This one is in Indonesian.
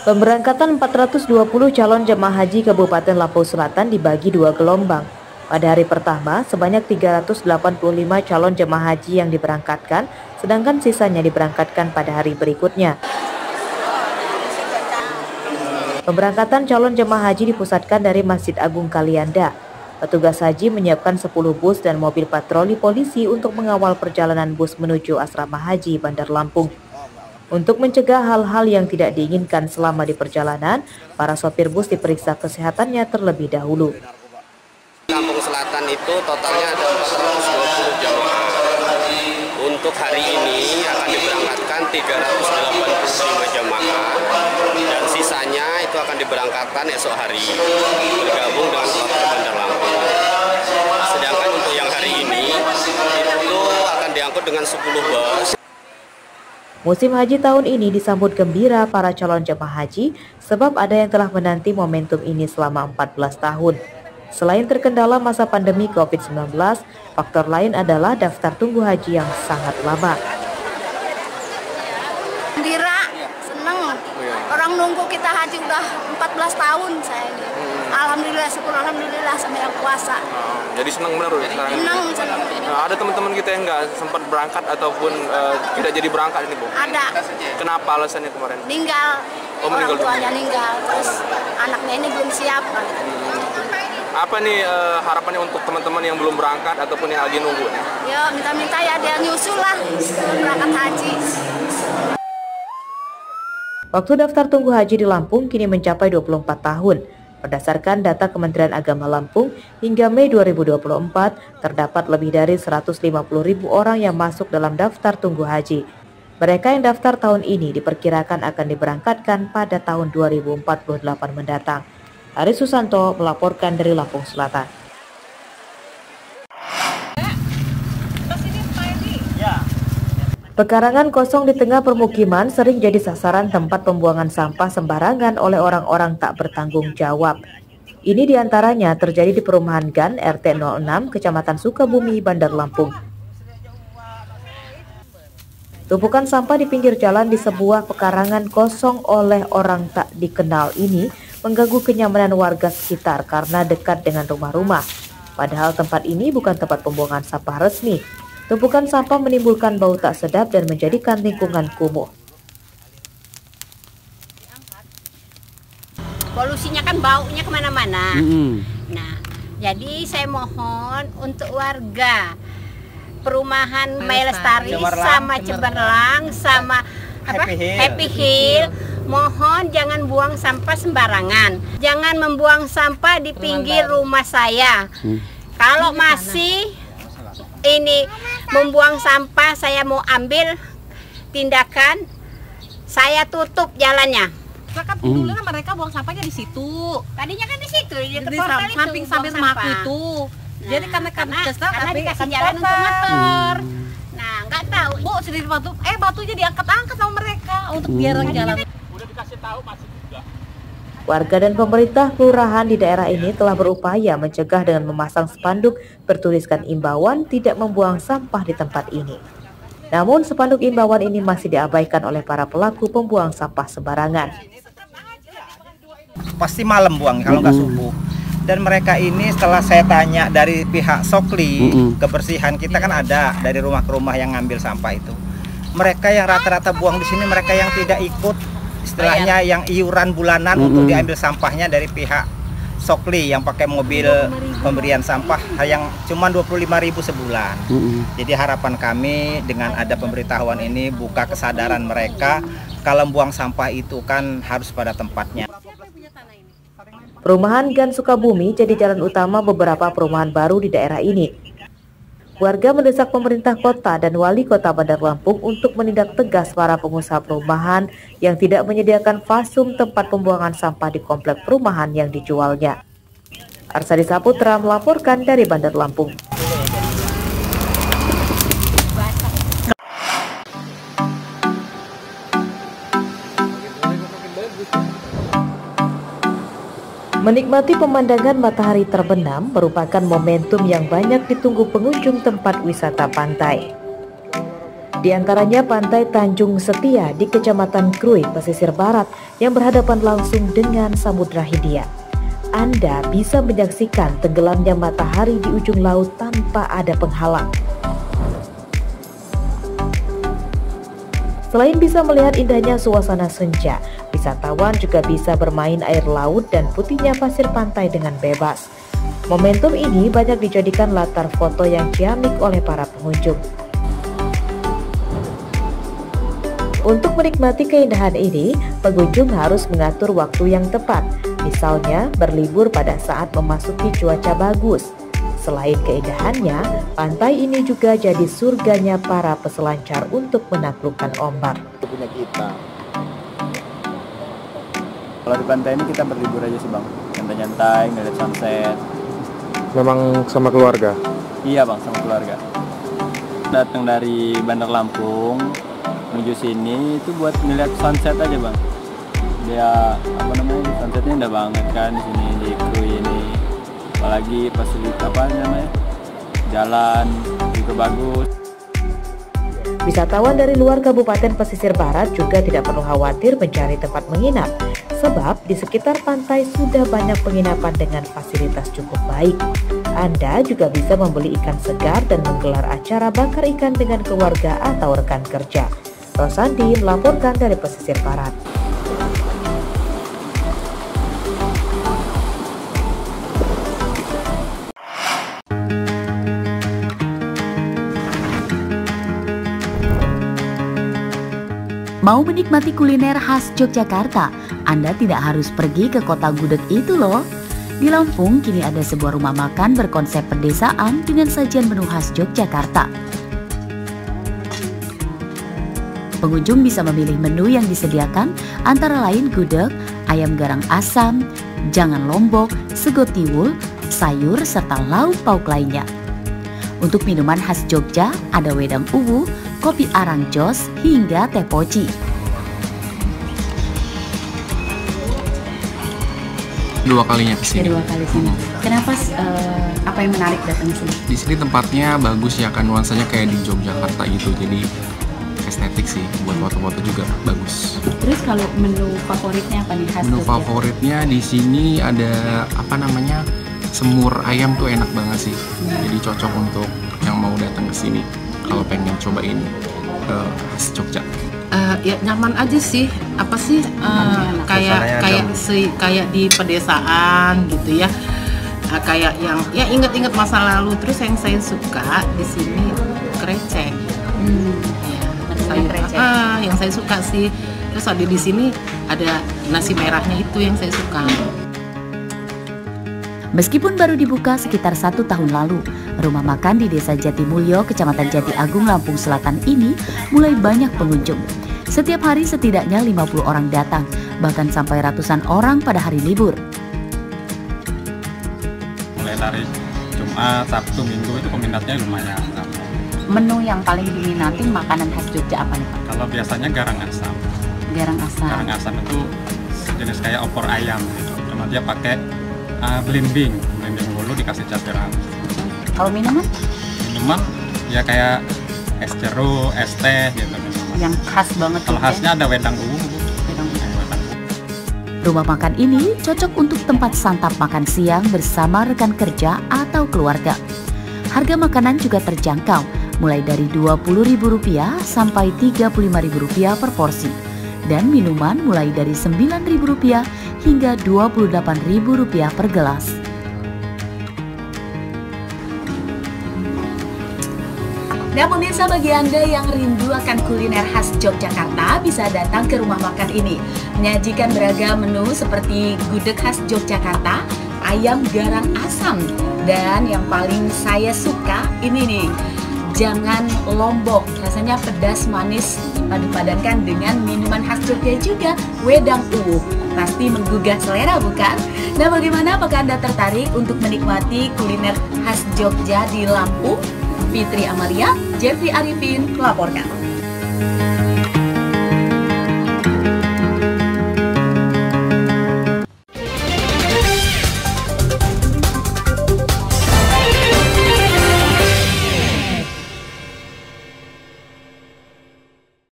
Pemberangkatan 420 calon jemaah haji Kabupaten Lampung Selatan dibagi dua gelombang. Pada hari pertama, sebanyak 385 calon jemaah haji yang diberangkatkan, sedangkan sisanya diberangkatkan pada hari berikutnya. Pemberangkatan calon jemaah haji dipusatkan dari Masjid Agung Kalianda. Petugas haji menyiapkan 10 bus dan mobil patroli polisi untuk mengawal perjalanan bus menuju asrama haji Bandar Lampung. Untuk mencegah hal-hal yang tidak diinginkan selama di perjalanan, para sopir bus diperiksa kesehatannya terlebih dahulu. Lampung Selatan itu totalnya ada 420 jemaah. Untuk hari ini akan diberangkatkan 385 jemaah dan sisanya itu akan diberangkatkan esok hari bergabung dengan Kota Bandar Lampung. Sedangkan untuk yang hari ini itu akan diangkut dengan 10 bus. Musim haji tahun ini disambut gembira para calon jemaah haji sebab ada yang telah menanti momentum ini selama 14 tahun. Selain terkendala masa pandemi COVID-19, faktor lain adalah daftar tunggu haji yang sangat lama. Gembira, seneng. Orang nunggu kita haji udah 14 tahun saya ini. Alhamdulillah, syukur alhamdulillah sama yang puasa. Jadi senang benar sekarang. Senang. Nah, ada teman-teman kita yang nggak sempat berangkat ataupun tidak jadi berangkat ini, Bu? Ada. Kenapa alasannya kemarin? Meninggal. Meninggal orang tuanya meninggal. Terus anaknya ini belum siap. Apa nih harapannya untuk teman-teman yang belum berangkat ataupun yang lagi nunggu? Ya minta-minta ya dia nyusul lah berangkat haji. Waktu daftar tunggu haji di Lampung kini mencapai 24 tahun. Berdasarkan data Kementerian Agama Lampung, hingga Mei 2024, terdapat lebih dari 150.000 orang yang masuk dalam daftar tunggu haji. Mereka yang daftar tahun ini diperkirakan akan diberangkatkan pada tahun 2048 mendatang. Aris Susanto melaporkan dari Lampung Selatan. Pekarangan kosong di tengah permukiman sering jadi sasaran tempat pembuangan sampah sembarangan oleh orang-orang tak bertanggung jawab. Ini diantaranya terjadi di perumahan GAN RT 06 Kecamatan Sukabumi, Bandar Lampung. Tumpukan sampah di pinggir jalan di sebuah pekarangan kosong oleh orang tak dikenal ini mengganggu kenyamanan warga sekitar karena dekat dengan rumah-rumah. Padahal tempat ini bukan tempat pembuangan sampah resmi. Tumpukan sampah menimbulkan bau tak sedap dan menjadikan lingkungan kumuh. Polusinya kan baunya kemana-mana. Nah, jadi saya mohon untuk warga perumahan Mailestari sama Cemerlang sama Happy Hill, mohon jangan buang sampah sembarangan. Jangan membuang sampah di pinggir rumah saya. Kalau masih ini membuang sampah, saya mau ambil tindakan, saya tutup jalannya. Kan dulu kan mereka buang sampahnya di situ. Tadinya kan di situ, di samping rumahku itu. Nah, jadi karena dikasih jalan untuk motor. Nah, nggak tahu. Bu, sedikit batunya diangkat-angkat sama mereka untuk biar jalan. Udah dikasih tahu masih juga. Warga dan pemerintah kelurahan di daerah ini telah berupaya mencegah dengan memasang spanduk bertuliskan imbauan tidak membuang sampah di tempat ini. Namun spanduk imbauan ini masih diabaikan oleh para pelaku pembuang sampah sembarangan. Pasti malam buang kalau nggak subuh. Dan mereka ini setelah saya tanya dari pihak Sokli, kebersihan kita kan ada dari rumah ke rumah yang ngambil sampah itu. Mereka yang rata-rata buang di sini mereka yang tidak ikut istilahnya yang iuran bulanan untuk diambil sampahnya dari pihak Sokli yang pakai mobil pemberian sampah yang cuma 25.000 sebulan. Jadi harapan kami dengan ada pemberitahuan ini buka kesadaran mereka kalau buang sampah itu kan harus pada tempatnya. Perumahan GAN Sukabumi jadi jalan utama beberapa perumahan baru di daerah ini. Warga mendesak pemerintah kota dan wali kota Bandar Lampung untuk menindak tegas para pengusaha perumahan yang tidak menyediakan fasum tempat pembuangan sampah di komplek perumahan yang dijualnya. Arsadi Saputra melaporkan dari Bandar Lampung. Menikmati pemandangan matahari terbenam merupakan momentum yang banyak ditunggu pengunjung tempat wisata pantai. Di antaranya Pantai Tanjung Setia di Kecamatan Krui, pesisir barat yang berhadapan langsung dengan Samudra Hindia. Anda bisa menyaksikan tenggelamnya matahari di ujung laut tanpa ada penghalang. Selain bisa melihat indahnya suasana senja, wisatawan juga bisa bermain air laut dan putihnya pasir pantai dengan bebas. Momentum ini banyak dijadikan latar foto yang ciamik oleh para pengunjung. Untuk menikmati keindahan ini, pengunjung harus mengatur waktu yang tepat, misalnya berlibur pada saat memasuki cuaca bagus. Selain keindahannya, pantai ini juga jadi surganya para peselancar untuk menaklukkan ombak. Punya kita. Kalau di pantai ini kita berlibur aja sih bang, nyantai-nyantai, ngeliat sunset. Memang sama keluarga? Iya bang, sama keluarga. Datang dari Bandar Lampung menuju sini itu buat ngeliat sunset aja bang. Dia sunsetnya indah banget kan di sini di Krui ini. Apalagi fasilitas jalan juga bagus. Wisatawan dari luar Kabupaten Pesisir Barat juga tidak perlu khawatir mencari tempat menginap, sebab di sekitar pantai sudah banyak penginapan dengan fasilitas cukup baik. Anda juga bisa membeli ikan segar dan menggelar acara bakar ikan dengan keluarga atau rekan kerja. Rosandi melaporkan dari Pesisir Barat. Mau menikmati kuliner khas Yogyakarta, Anda tidak harus pergi ke kota gudeg itu loh. Di Lampung kini ada sebuah rumah makan berkonsep pedesaan dengan sajian menu khas Yogyakarta. Pengunjung bisa memilih menu yang disediakan antara lain gudeg, ayam garang asam, jangan lombok, sego tiwul, sayur, serta lauk pauk lainnya. Untuk minuman khas Jogja ada wedang uwu, kopi arang jos, hingga teh poci. Dua kalinya kesini. Kedua kali sini. Kenapa? Apa yang menarik datang ke sini? Di sini tempatnya bagus ya, kan nuansanya kayak di Yogyakarta gitu. Jadi estetik sih, buat foto-foto juga bagus. Terus kalau menu favoritnya apa nih khas Menu Jogja? favoritnya di sini ada semur ayam tuh enak banget sih. Jadi cocok untuk yang mau datang ke sini kalau pengen cobain khas Jogja. Ya nyaman aja sih, kayak di pedesaan gitu ya, kayak yang ya inget-inget masa lalu. Terus yang saya suka di sini krecek, yang saya suka sih. Terus ada di sini ada nasi merahnya, itu yang saya suka. Meskipun baru dibuka sekitar 1 tahun lalu, rumah makan di Desa Jatimulyo, Kecamatan Jati Agung, Lampung Selatan ini mulai banyak pengunjung. Setiap hari setidaknya 50 orang datang, bahkan sampai ratusan orang pada hari libur. Mulai dari Jumat, Sabtu, Minggu itu peminatnya lumayan. Menu yang paling diminati makanan khas Jogja apa nih Pak? Kalau biasanya garang asam. Garang asam. Garang asam itu jenis kayak opor ayam gitu. Cuma dia pakai belimbing dulu dikasih cabai rawit. Kalau minuman? Minuman ya kayak es jeruk, es teh gitu. Yang khas banget. Kalau khasnya ada wedang uwu. Rumah makan ini cocok untuk tempat santap makan siang bersama rekan kerja atau keluarga. Harga makanan juga terjangkau, mulai dari Rp20.000 sampai Rp35.000 per porsi. Dan minuman mulai dari Rp9.000 hingga Rp28.000 per gelas. Nah pemirsa, bagi Anda yang rindu akan kuliner khas Yogyakarta bisa datang ke rumah makan ini. Menyajikan beragam menu seperti gudeg khas Yogyakarta, ayam garang asam, dan yang paling saya suka ini nih, jangan lombok. Rasanya pedas manis dipadu-padankan dengan minuman khas Jogja juga, wedang uwu. Pasti menggugah selera bukan? Nah bagaimana, apakah Anda tertarik untuk menikmati kuliner khas Jogja di Lampung? Fitri Amalia, Jeffrey Arifin melaporkan.